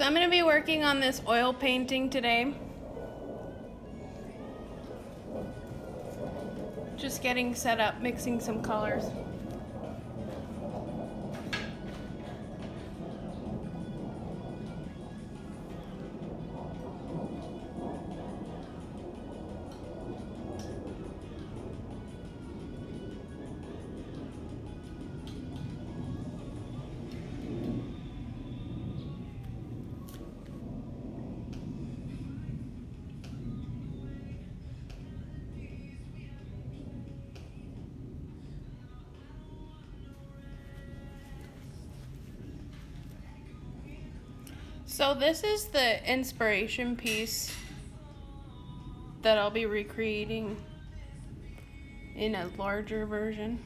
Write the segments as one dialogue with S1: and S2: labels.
S1: So I'm going to be working on this oil painting today. Just getting set up, mixing some colors. So this is the inspiration piece that I'll be recreating in a larger version.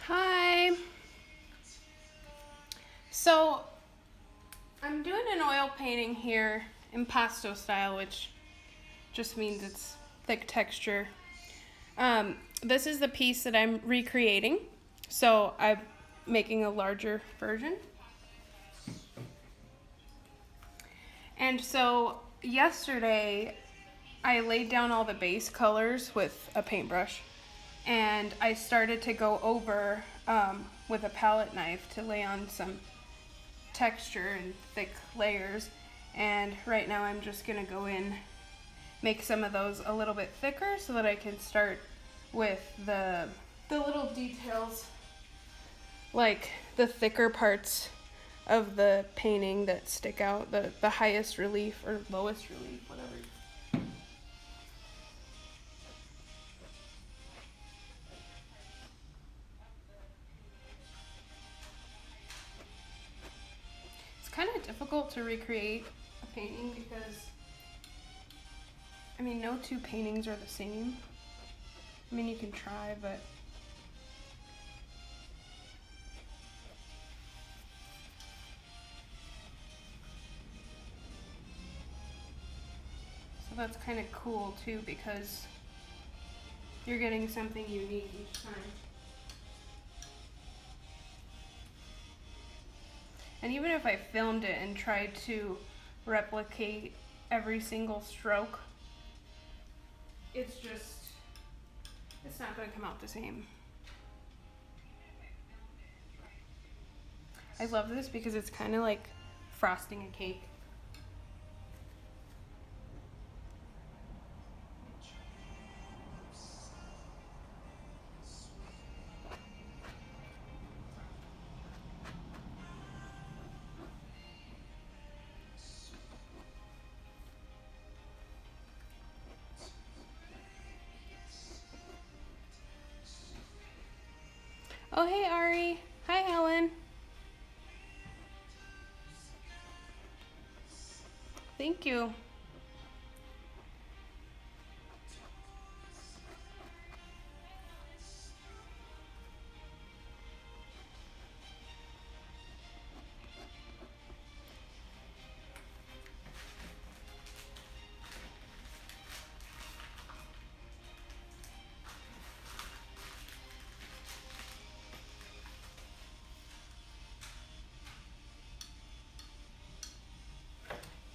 S1: Hi. So I'm doing an oil painting here, impasto style, which just means it's thick texture. This is the piece that I'm recreating, so I'm making a larger version. And so yesterday I laid down all the base colors with a paintbrush, and I started to go over with a palette knife to lay on some texture and thick layers. And right now I'm just gonna go in, make some of those a little bit thicker so that I can start with the little details, like the thicker parts of the painting that stick out, the highest relief or lowest relief, whatever. It's kind of difficult to recreate a painting because, I mean, no two paintings are the same. I mean, you can try, but so that's kind of cool too because you're getting something unique each time. And even if I filmed it and tried to replicate every single stroke, it's not going to come out the same. I love this because it's kind of like frosting a cake. Oh, hey, Ari. Hi, Helen. Thank you.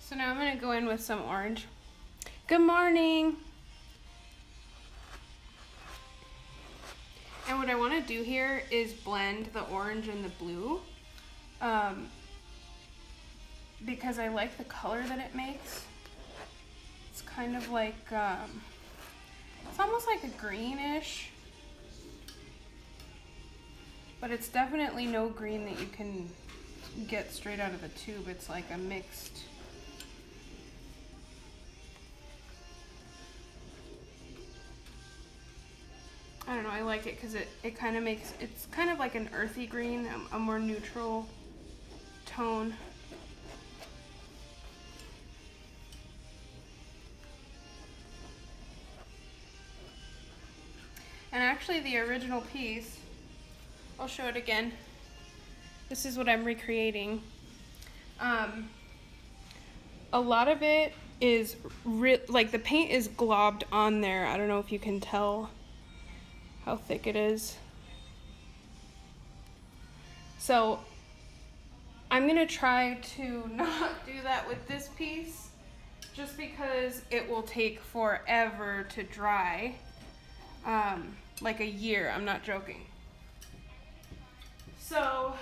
S1: So now I'm going to go in with some orange. Good morning. And what I want to do here is blend the orange and the blue, because I like the color that it makes. It's kind of like, it's almost like a greenish, but it's definitely no green that you can get straight out of the tube. It's like a mixed. I don't know, I like it because it kind of makes, it's kind of like an earthy green, a more neutral tone. And actually the original piece, I'll show it again. This is what I'm recreating. A lot of it is, like the paint is globbed on there. I don't know if you can tell how thick it is. So I'm gonna try to not do that with this piece, just because it will take forever to dry. Like a year, I'm not joking. So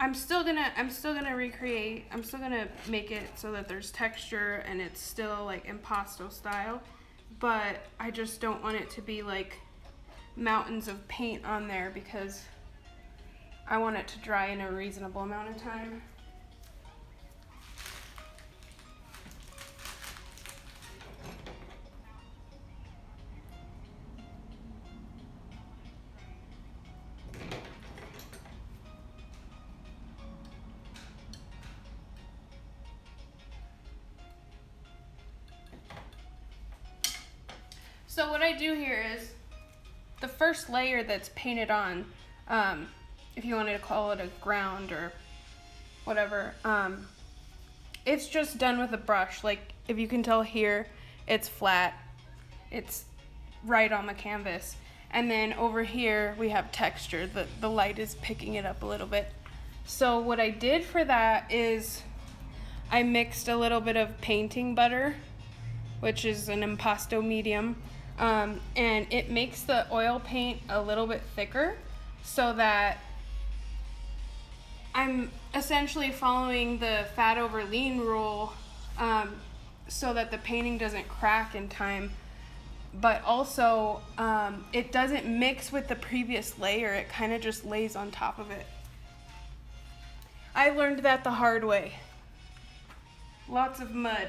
S1: I'm still gonna recreate, I'm still gonna make it so that there's texture and it's still like impasto style, but I just don't want it to be like mountains of paint on there because I want it to dry in a reasonable amount of time. So what I do here is the first layer that's painted on, if you wanted to call it a ground or whatever, it's just done with a brush. Like if you can tell here, it's flat, it's right on the canvas. And then over here we have texture, the light is picking it up a little bit. So what I did for that is I mixed a little bit of painting butter, which is an impasto medium, and it makes the oil paint a little bit thicker so that I'm essentially following the fat over lean rule, so that the painting doesn't crack in time, but also it doesn't mix with the previous layer. It kind of just lays on top of it. I learned that the hard way. Lots of mud.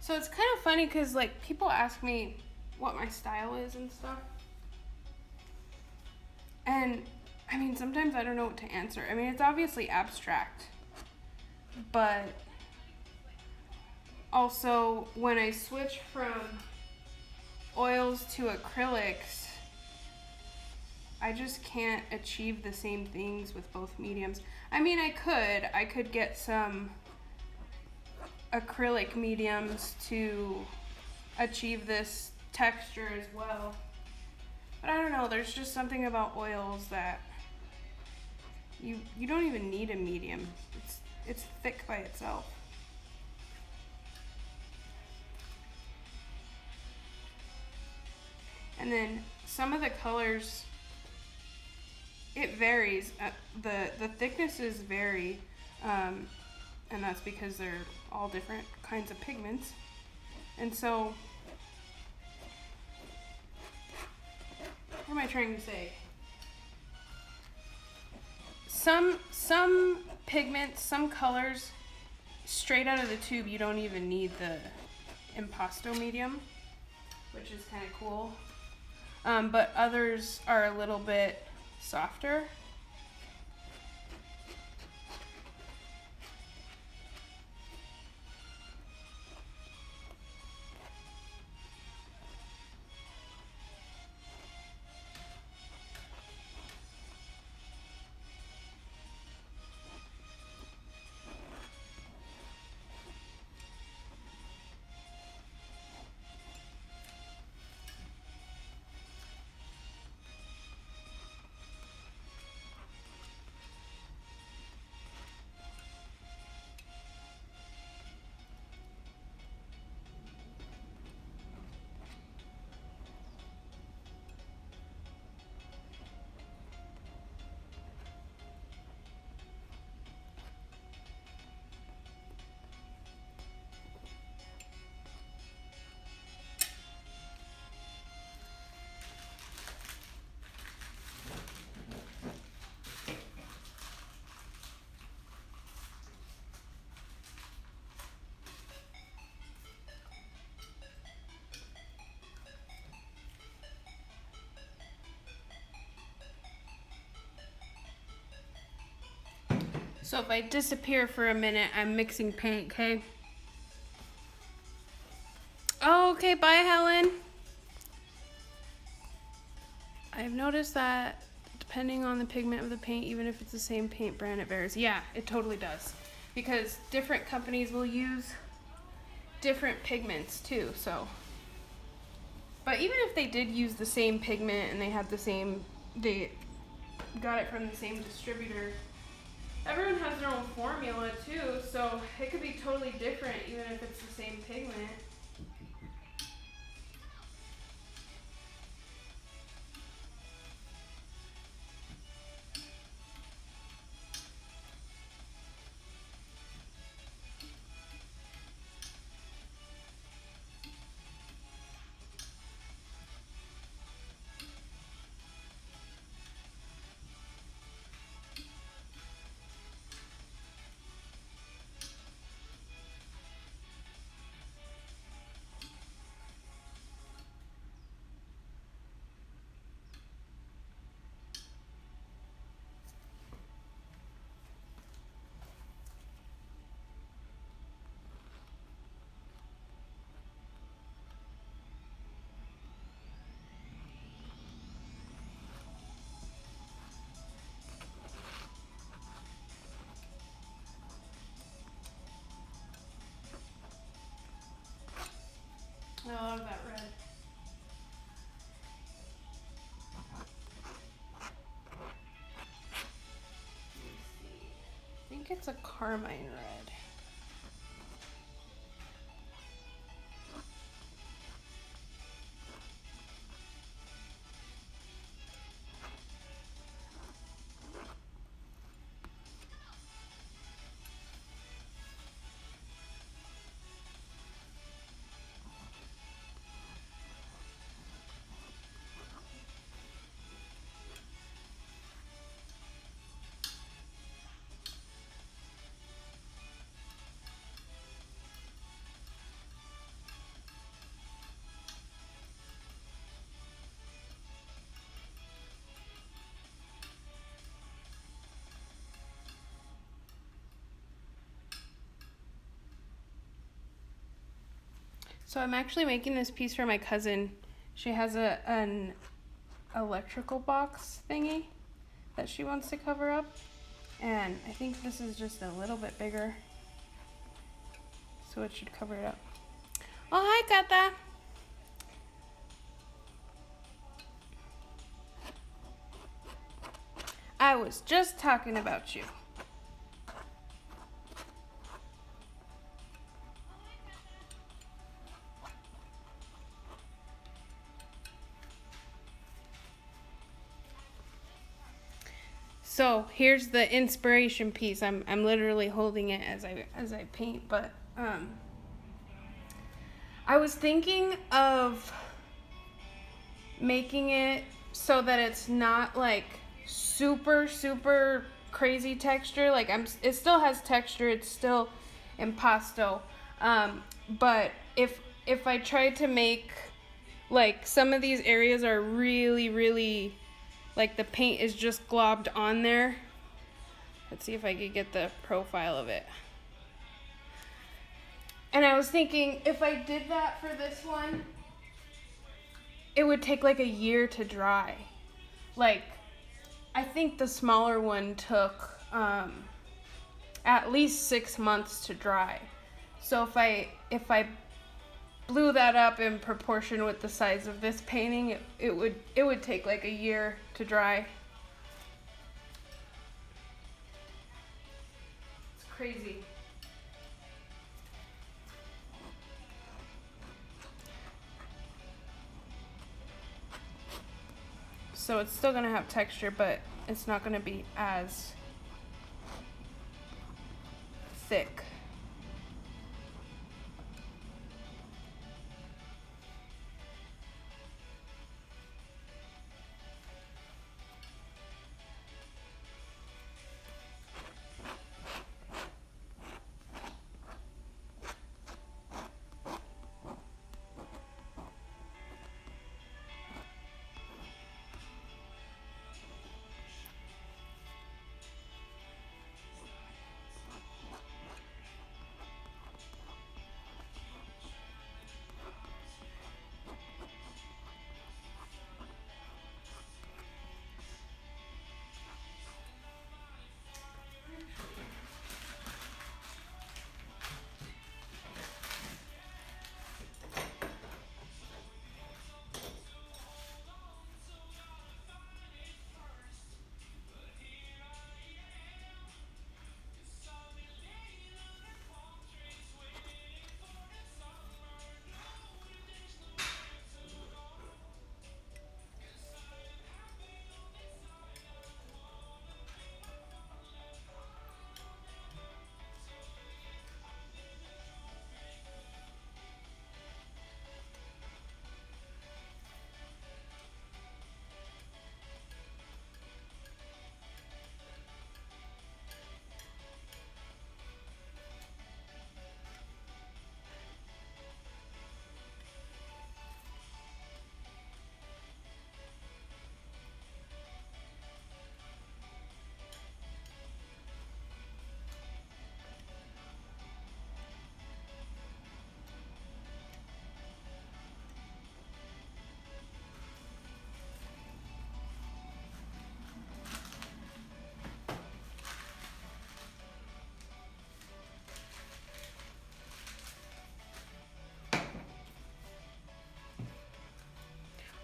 S1: So it's kind of funny because like people ask me what my style is and stuff. And I mean, sometimes I don't know what to answer. I mean, it's obviously abstract, but also when I switch from oils to acrylics, I just can't achieve the same things with both mediums. I mean, I could get some acrylic mediums to achieve this texture as well. But I don't know, there's just something about oils that you don't even need a medium. It's thick by itself. And then some of the colors It varies. The thicknesses vary, and that's because they're all different kinds of pigments. And so, what am I trying to say? Some pigments, some colors, straight out of the tube, you don't even need the Impasto medium, which is kind of cool. But others are a little bit softer. So if I disappear for a minute, I'm mixing paint, okay? Oh, okay, bye, Helen. I've noticed that depending on the pigment of the paint, even if it's the same paint brand, it varies. Yeah, it totally does. Because different companies will use different pigments too, so. But even if they did use the same pigment and they had the same, they got it from the same distributor, everyone has their own formula too, so it could be totally different even if it's the same pigment. I love that red. I think it's a carmine red. So I'm actually making this piece for my cousin. She has an electrical box thingy that she wants to cover up. And I think this is just a little bit bigger. So it should cover it up. Oh, hi, Kata. I was just talking about you. So here's the inspiration piece. I'm literally holding it as I paint, but I was thinking of making it so that it's not like super crazy texture. Like it still has texture. It's still impasto. But if I tried to make like some of these areas are really like the paint is just globbed on there. Let's see if I could get the profile of it. And I was thinking if I did that for this one, it would take like a year to dry. Like, I think the smaller one took at least 6 months to dry. So if I blew that up in proportion with the size of this painting, it would take like a year to dry. It's crazy. So it's still gonna have texture, but it's not gonna be as thick.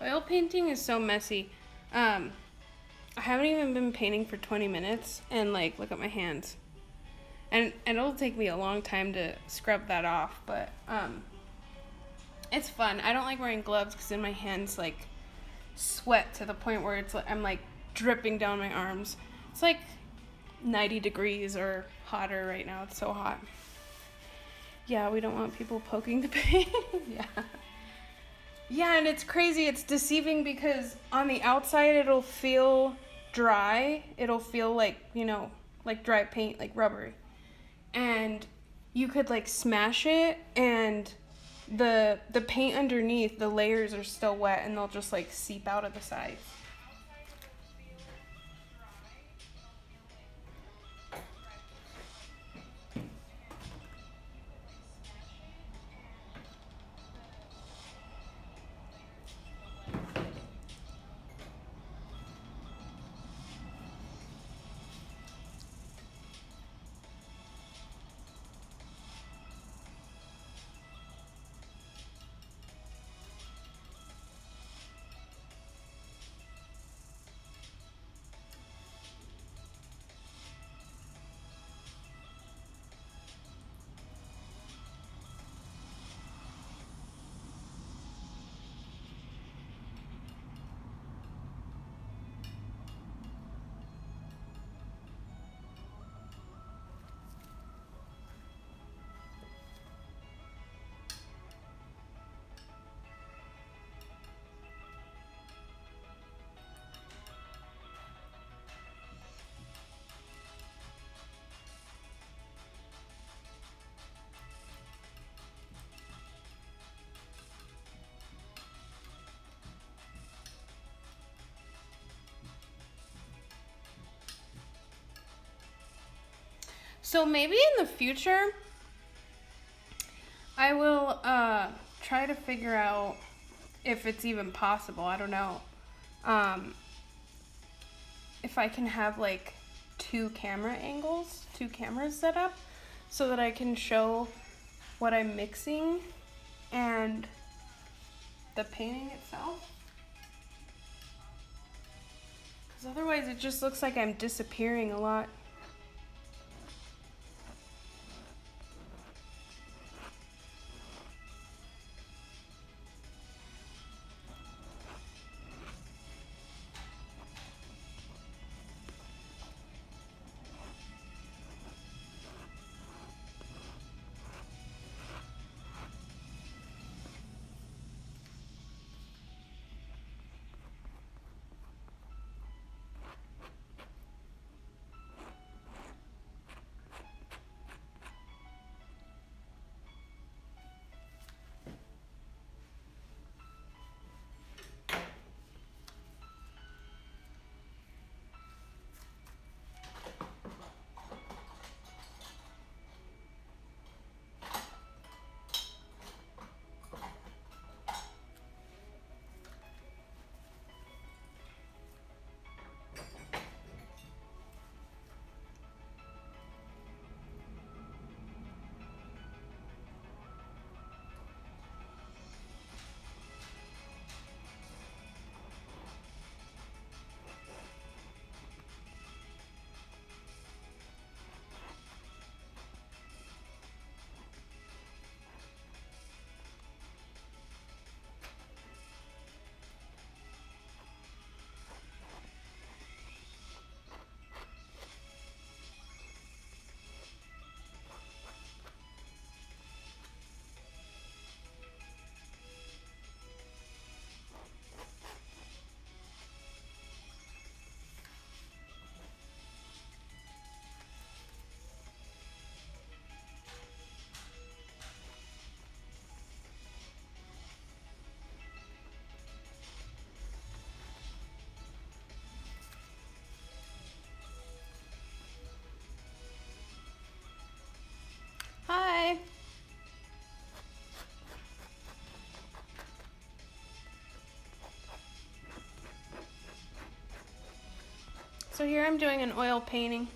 S1: Oil painting is so messy. I haven't even been painting for 20 minutes, and like, look at my hands. And it'll take me a long time to scrub that off, but it's fun. I don't like wearing gloves because then my hands like sweat to the point where it's like I'm like dripping down my arms. It's like 90 degrees or hotter right now. It's so hot. Yeah, we don't want people poking the paint. Yeah. Yeah, and it's crazy. It's deceiving because on the outside it'll feel dry. It'll feel like, like dry paint, like rubbery. And you could like smash it and the paint underneath, the layers are still wet and they'll just like seep out of the sides. So maybe in the future, I will try to figure out if it's even possible. I don't know. If I can have like two cameras set up so that I can show what I'm mixing and the painting itself. Because otherwise it just looks like I'm disappearing a lot. Hi. So here I'm doing an oil painting.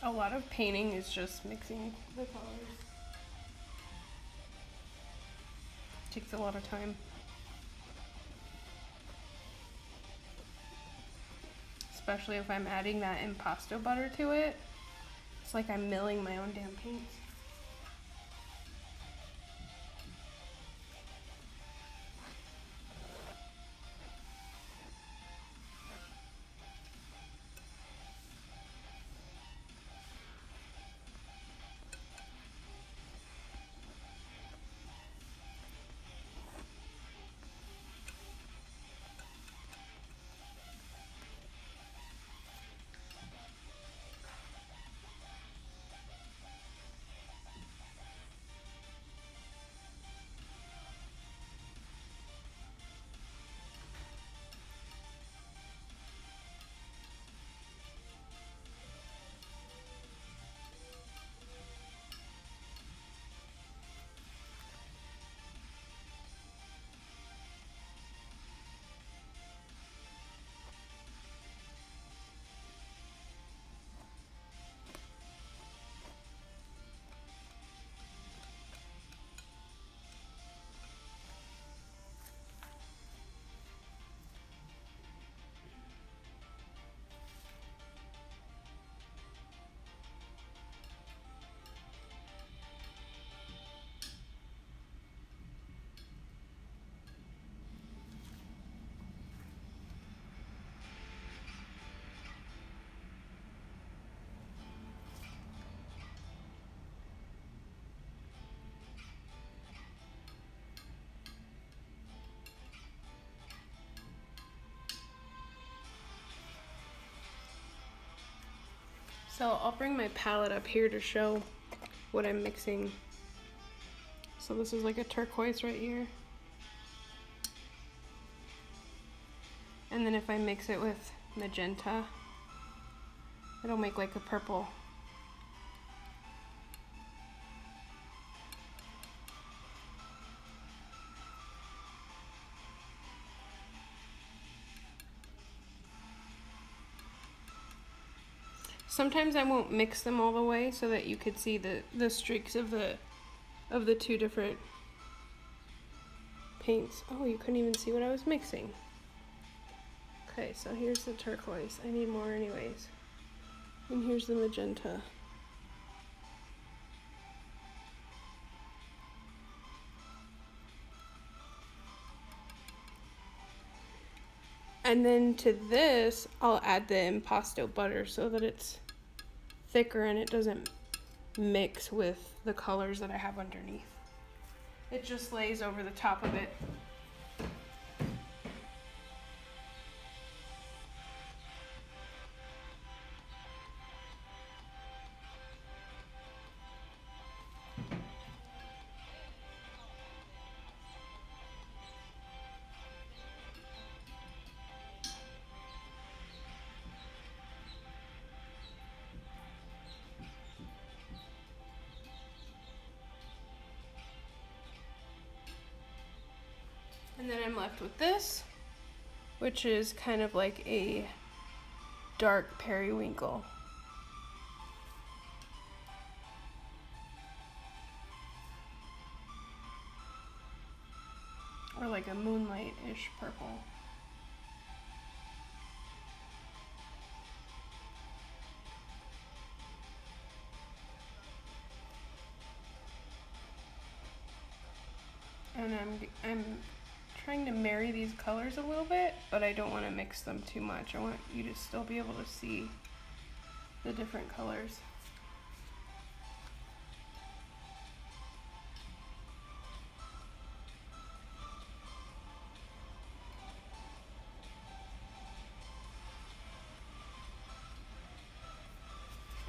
S1: A lot of painting is just mixing the colors. Takes a lot of time. Especially if I'm adding that impasto butter to it. It's like I'm milling my own damn paints. So I'll bring my palette up here to show what I'm mixing. So this is like a turquoise right here. And then if I mix it with magenta, it'll make like a purple. Sometimes I won't mix them all the way so that you could see the streaks of the two different paints. Oh, you couldn't even see what I was mixing. Okay, so here's the turquoise. I need more anyways. And here's the magenta. And then to this, I'll add the impasto butter so that it's thicker and it doesn't mix with the colors that I have underneath. It just lays over the top of it. And then I'm left with this, which is kind of like a dark periwinkle. Or like a moonlight-ish purple. And I'm trying to marry these colors a little bit, but I don't want to mix them too much. I want you to still be able to see the different colors.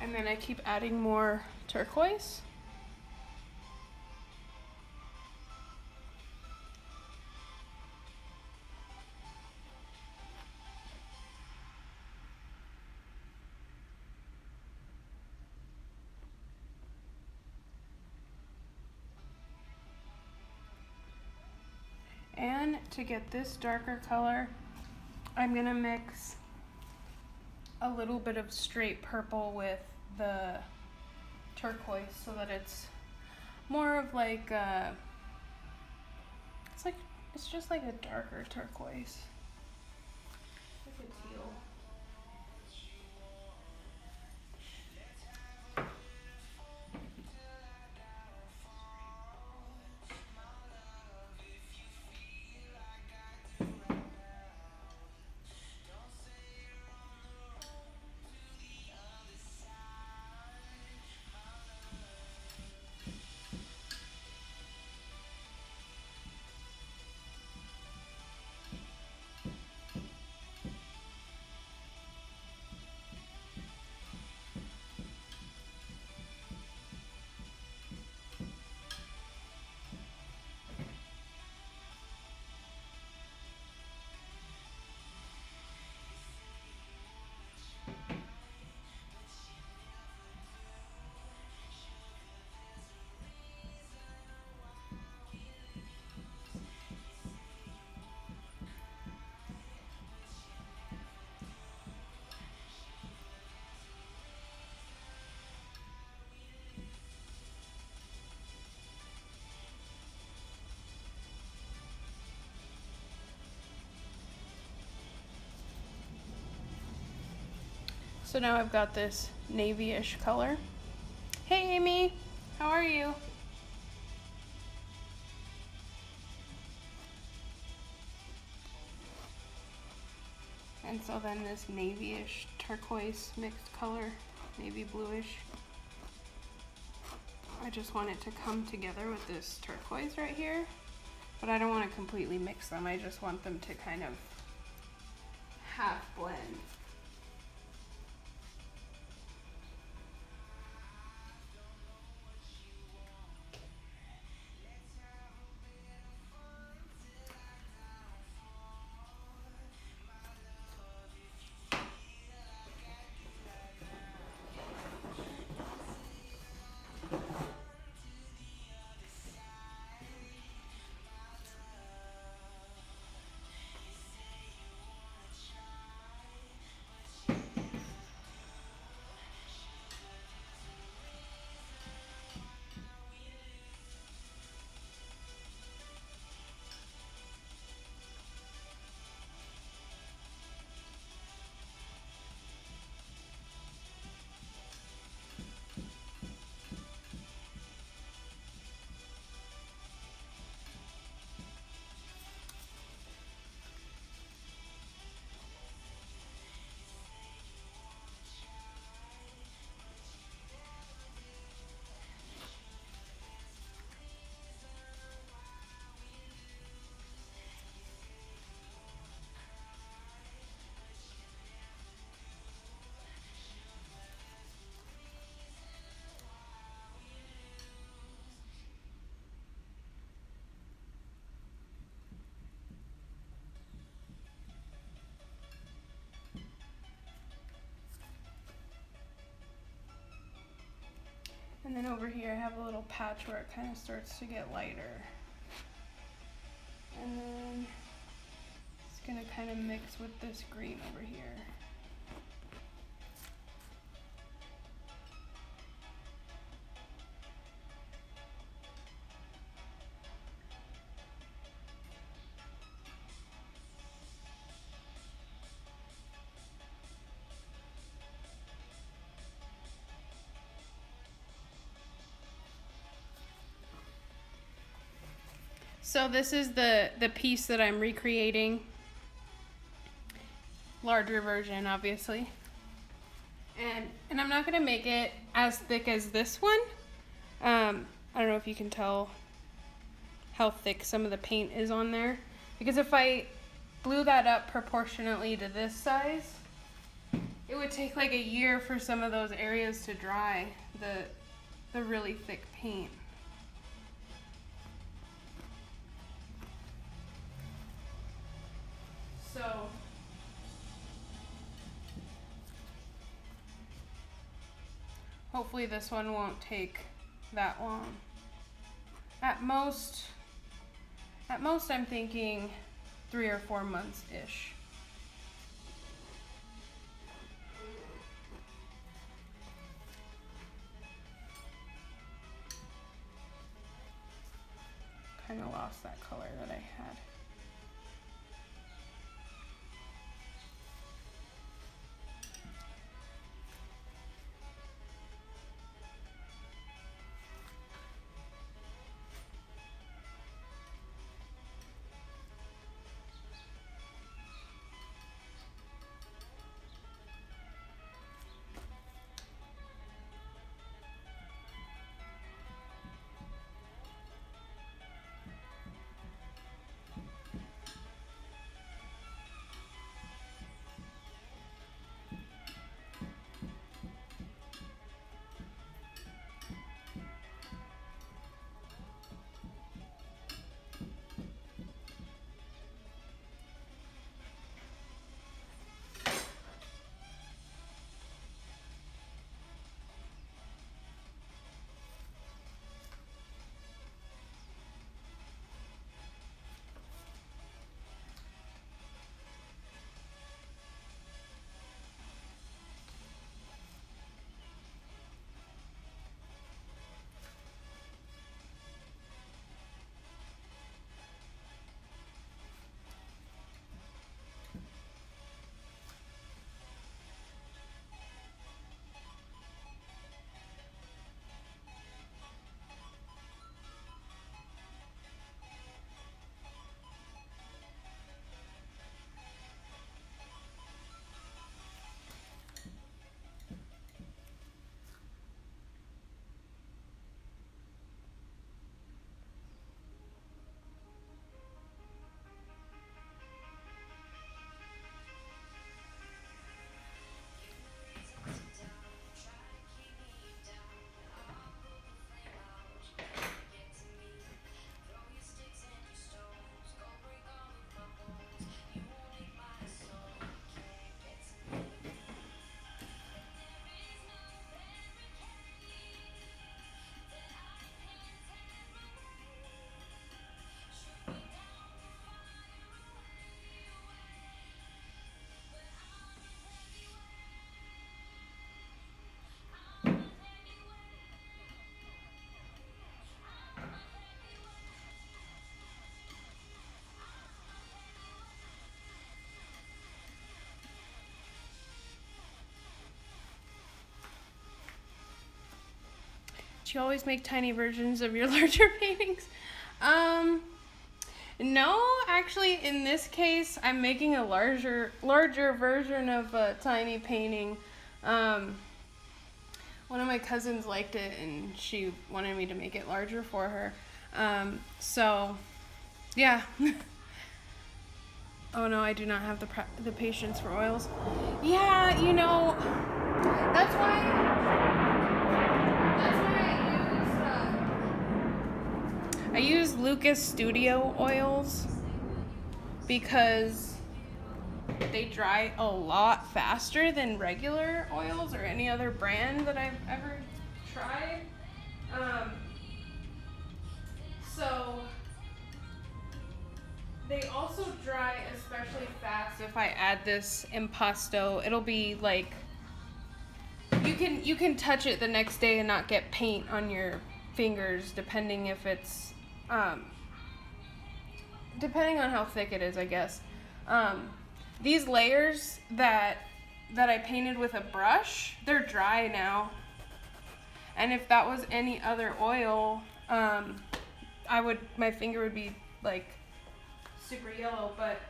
S1: And then I keep adding more turquoise. And to get this darker color, I'm gonna mix a little bit of straight purple with the turquoise so that it's more of like it's just like a darker turquoise. Like a teal. So now I've got this navy-ish color. Hey Amy, how are you? And so then this navy-ish turquoise mixed color, navy bluish. I just want it to come together with this turquoise right here, but I don't want to completely mix them. I just want them to kind of half blend. And then over here I have a little patch where it kind of starts to get lighter. And then it's gonna kind of mix with this green over here. So this is the piece that I'm recreating. Larger version, obviously. And I'm not gonna make it as thick as this one. I don't know if you can tell how thick some of the paint is on there. Because if I blew that up proportionately to this size, it would take like a year for some of those areas to dry, the really thick paint. So hopefully this one won't take that long. At most I'm thinking 3 or 4 months-ish. lost that color that I had. Do you always make tiny versions of your larger paintings? No, actually, in this case, I'm making a larger version of a tiny painting. One of my cousins liked it, and she wanted me to make it larger for her. So, yeah. Oh no, I do not have the patience for oils. Yeah, that's why I use Lucas Studio oils because they dry a lot faster than regular oils or any other brand that I've ever tried. So they also dry especially fast if I add this impasto. It'll be like you can touch it the next day and not get paint on your fingers, depending if it's depending on how thick it is, I guess. These layers that I painted with a brush, they're dry now. And if that was any other oil, my finger would be like super yellow, but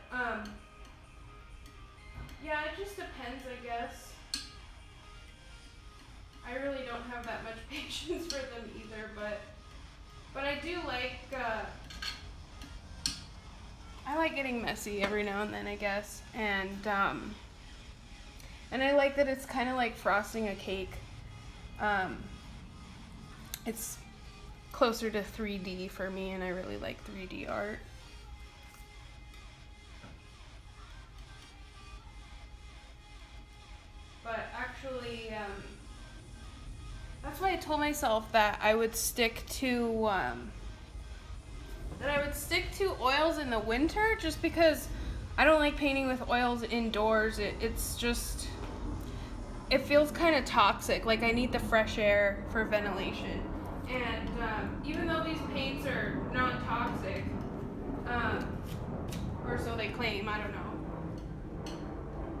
S1: yeah, it just depends, I guess. I really don't have that much patience for them either, but I do like I like getting messy every now and then, I guess, and I like that it's kind of like frosting a cake. It's closer to 3D for me, and I really like 3D art. But actually, that's why I told myself that I would stick to oils in the winter, just because I don't like painting with oils indoors. It's just, it feels kind of toxic. Like, I need the fresh air for ventilation. And even though these paints are non-toxic, or so they claim, I don't know.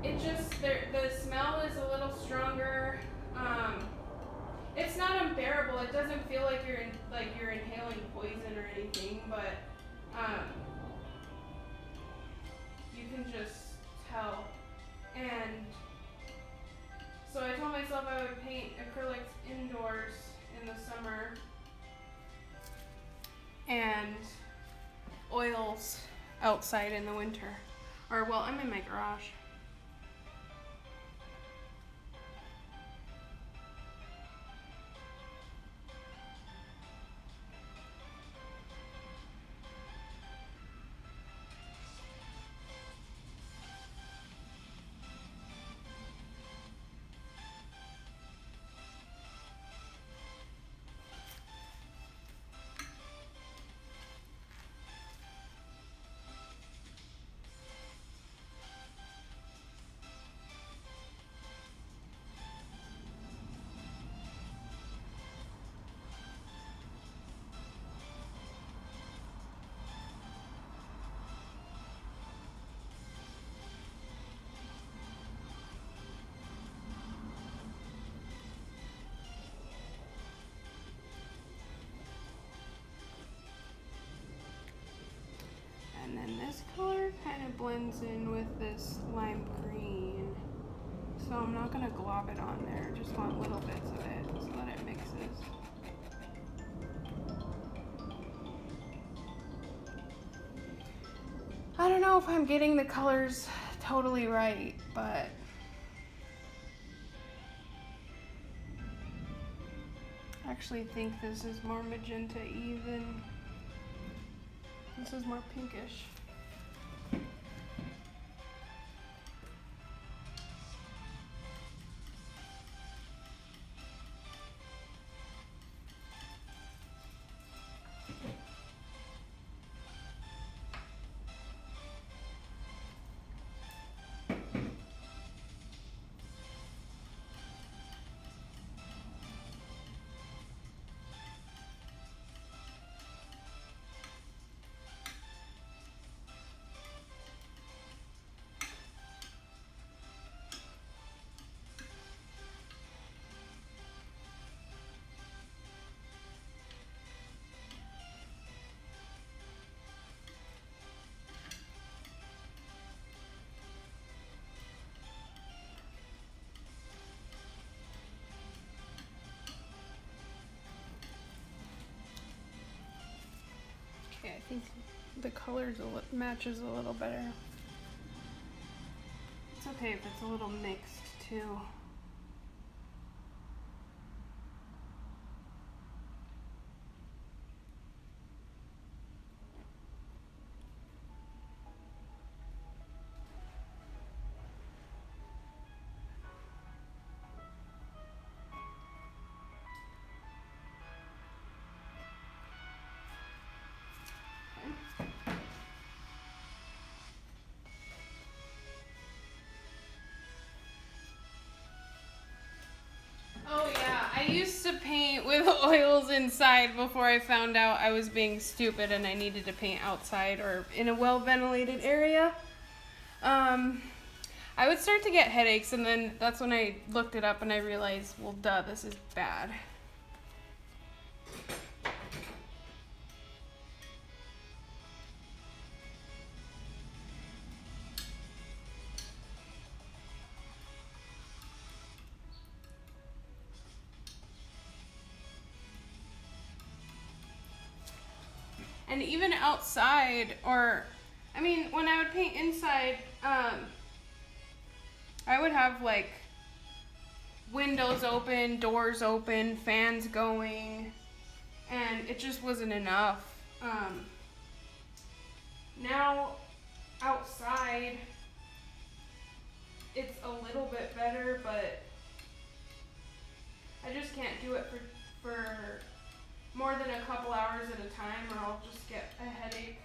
S1: It just, the smell is a little stronger. It's not unbearable. It doesn't feel like you're inhaling poison or anything, but you can just tell. And so I told myself I would paint acrylics indoors in the summer and oils outside in the winter. Or, well, I'm in my garage. And then this color kind of blends in with this lime green. So I'm not gonna glob it on there, just want little bits of it so that it mixes. I don't know if I'm getting the colors totally right, but I actually think this is more magenta even. This is more pinkish. Okay, I think the colors matches a little better. It's okay if it's a little mixed too. Oh yeah, I used to paint with oils inside before I found out I was being stupid and I needed to paint outside or in a well-ventilated area. I would start to get headaches, and then that's when I looked it up and I realized, well, duh, this is bad. And even outside, or, I mean, when I would paint inside, I would have like windows open, doors open, fans going, and it just wasn't enough. Now outside, it's a little bit better, but I just can't do it for more than a couple hours at a time, or I'll just get a headache.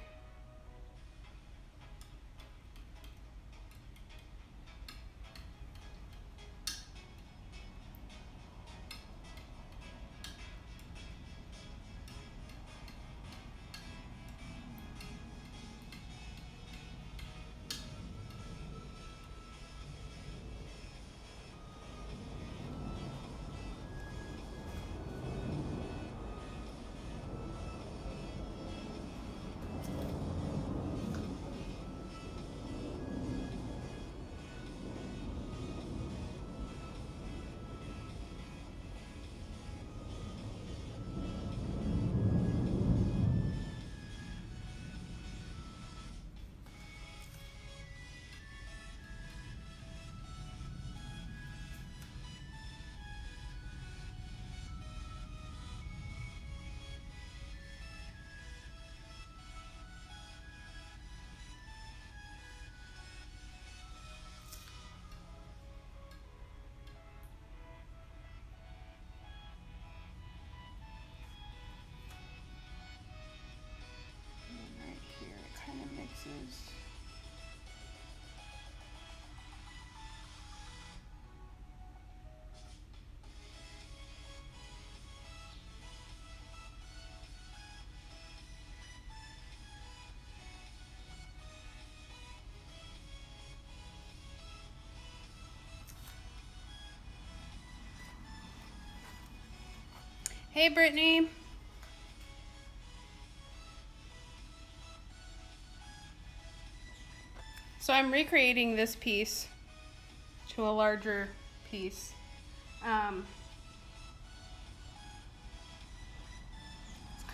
S1: Hey, Brittany. So I'm recreating this piece to a larger piece. It's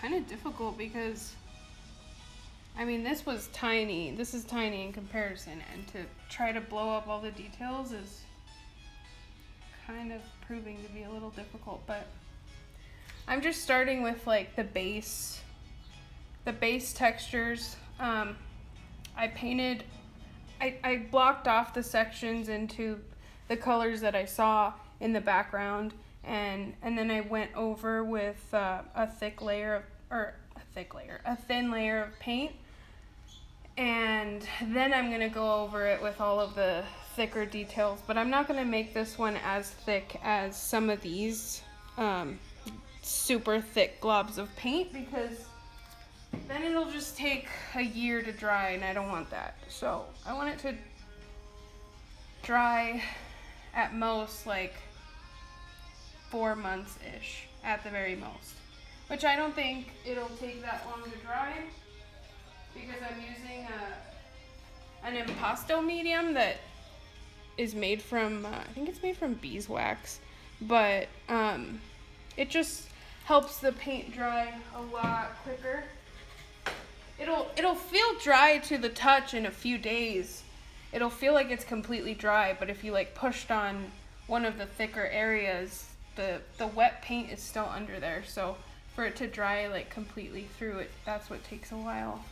S1: kind of difficult because, I mean, this was tiny. This is tiny in comparison, and to try to blow up all the details is kind of proving to be a little difficult, but I'm just starting with like the base textures. I painted, I blocked off the sections into the colors that I saw in the background, and then I went over with a thin layer of paint, and then I'm gonna go over it with all of the thicker details. But I'm not gonna make this one as thick as some of these super thick globs of paint, because then it'll just take a year to dry, and I don't want that. So I want it to dry at most like 4 months-ish at the very most, which I don't think it'll take that long to dry, because I'm using an Impasto medium that is made from, I think it's made from beeswax, but it just helps the paint dry a lot quicker. It'll feel dry to the touch in a few days. It'll feel like it's completely dry, but if you like pushed on one of the thicker areas, the wet paint is still under there. So for it to dry like completely through it, that's what takes a while.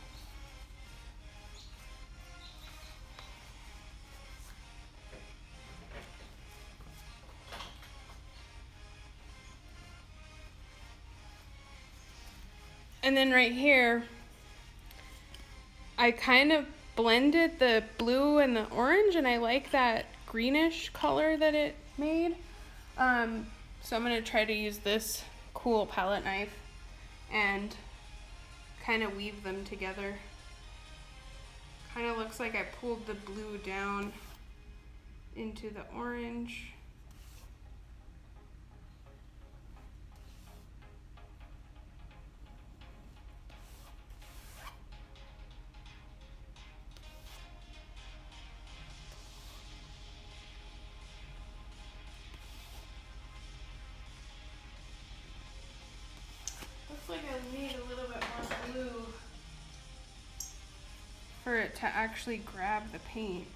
S1: And then right here, I kind of blended the blue and the orange, and I like that greenish color that it made. So I'm gonna try to use this cool palette knife and kind of weave them together. Kind of looks like I pulled the blue down into the orange. Looks like I need a little bit more blue for it to actually grab the paint.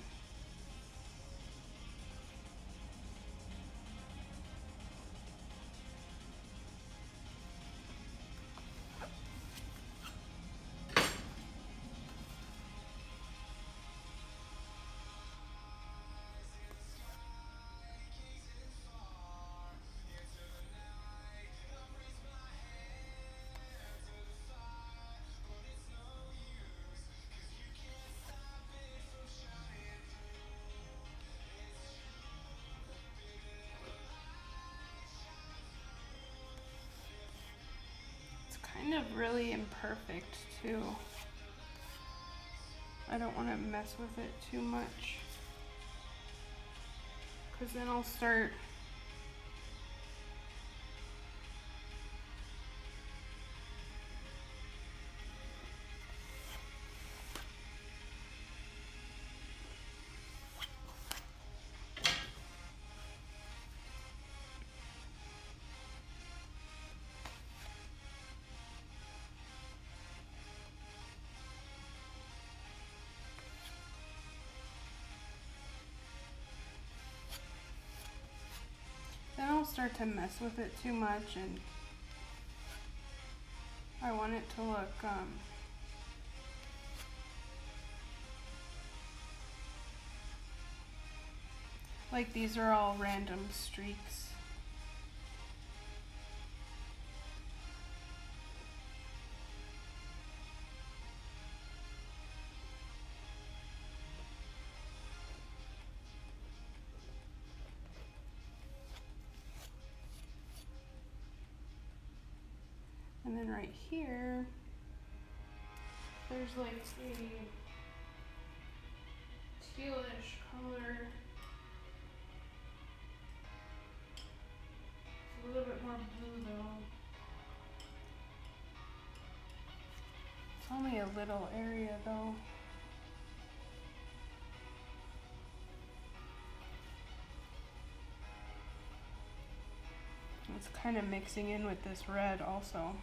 S1: Kind of really imperfect too. I don't want to mess with it too much, because then I'll start to mess with it too much, and I want it to look like these are all random streaks. And then right here, there's like a tealish color. It's a little bit more blue though. only a little area though. It's kind of mixing in with this red also.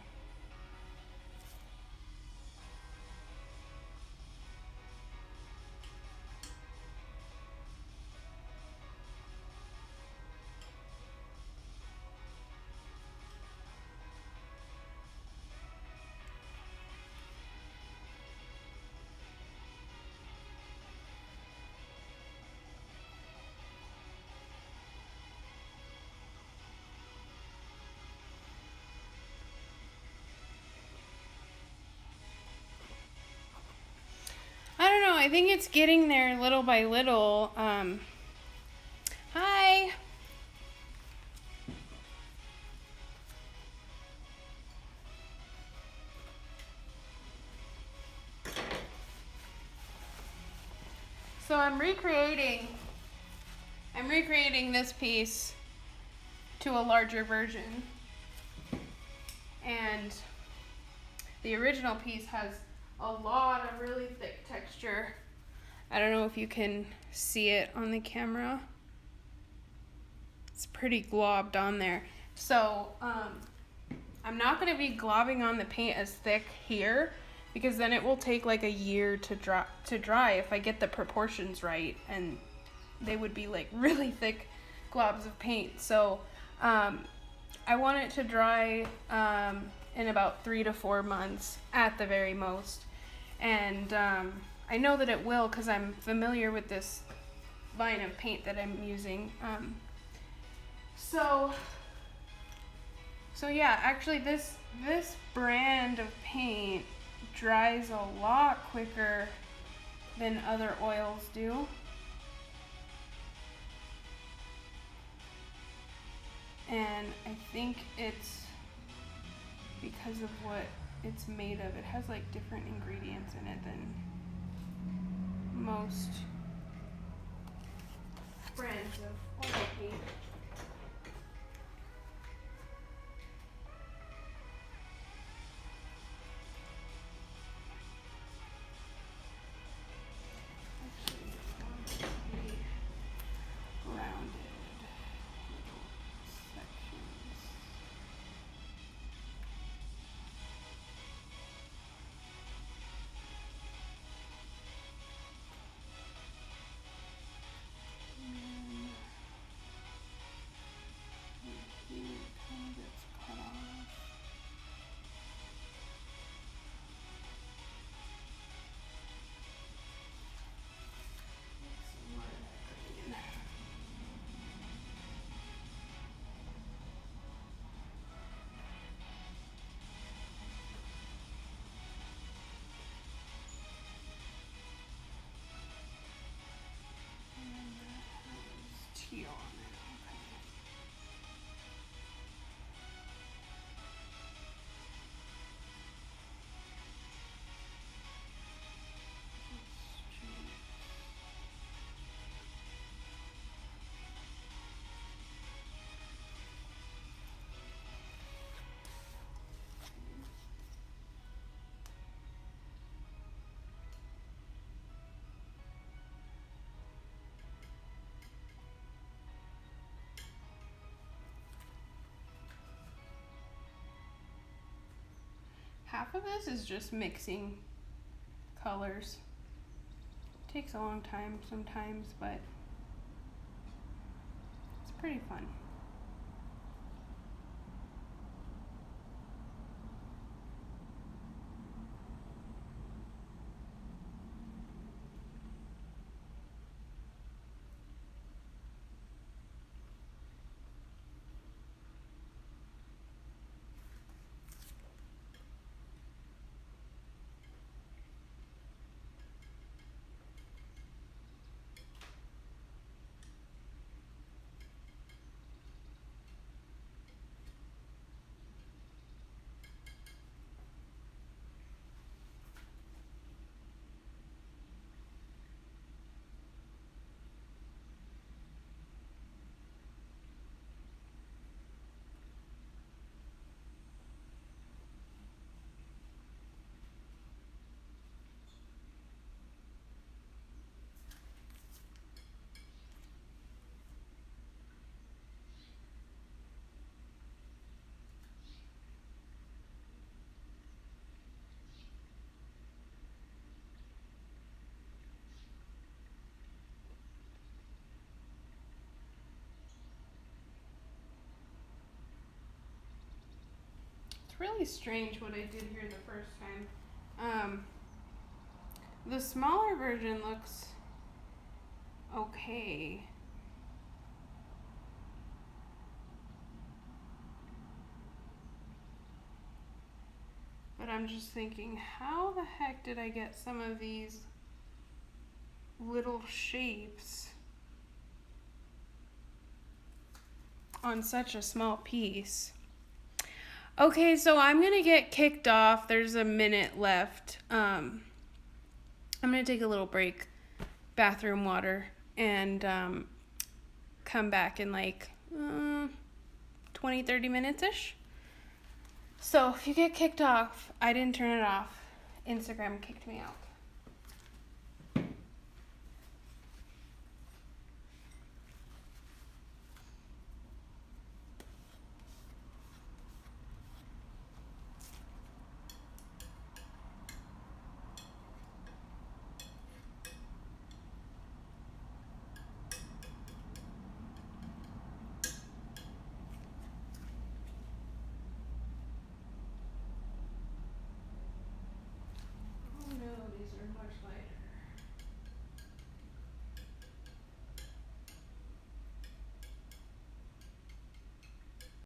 S1: I don't know, I think it's getting there little by little. Hi. So I'm recreating this piece to a larger version. And the original piece has a lot of really thick texture. I don't know if you can see it on the camera. It's pretty globbed on there. So I'm not going to be globbing on the paint as thick here because then it will take like a year to dry if I get the proportions right, and they would be like really thick globs of paint. So I want it to dry in about 3 to 4 months at the very most. And I know that it will because I'm familiar with this line of paint that I'm using. So yeah, actually this brand of paint dries a lot quicker than other oils do. And I think it's because of what it's made of. It has like different ingredients in it than most brands of oil paint. Teal on it. Okay. Half of this is just mixing colors. It takes a long time sometimes, but it's pretty fun. It's really strange what I did here the first time. The smaller version looks okay. But I'm just thinking, how the heck did I get some of these little shapes on such a small piece? Okay, so I'm gonna get kicked off. There's a minute left. I'm gonna take a little break, bathroom water, and come back in like 20-30 minutes-ish. So if you get kicked off, I didn't turn it off. Instagram kicked me out.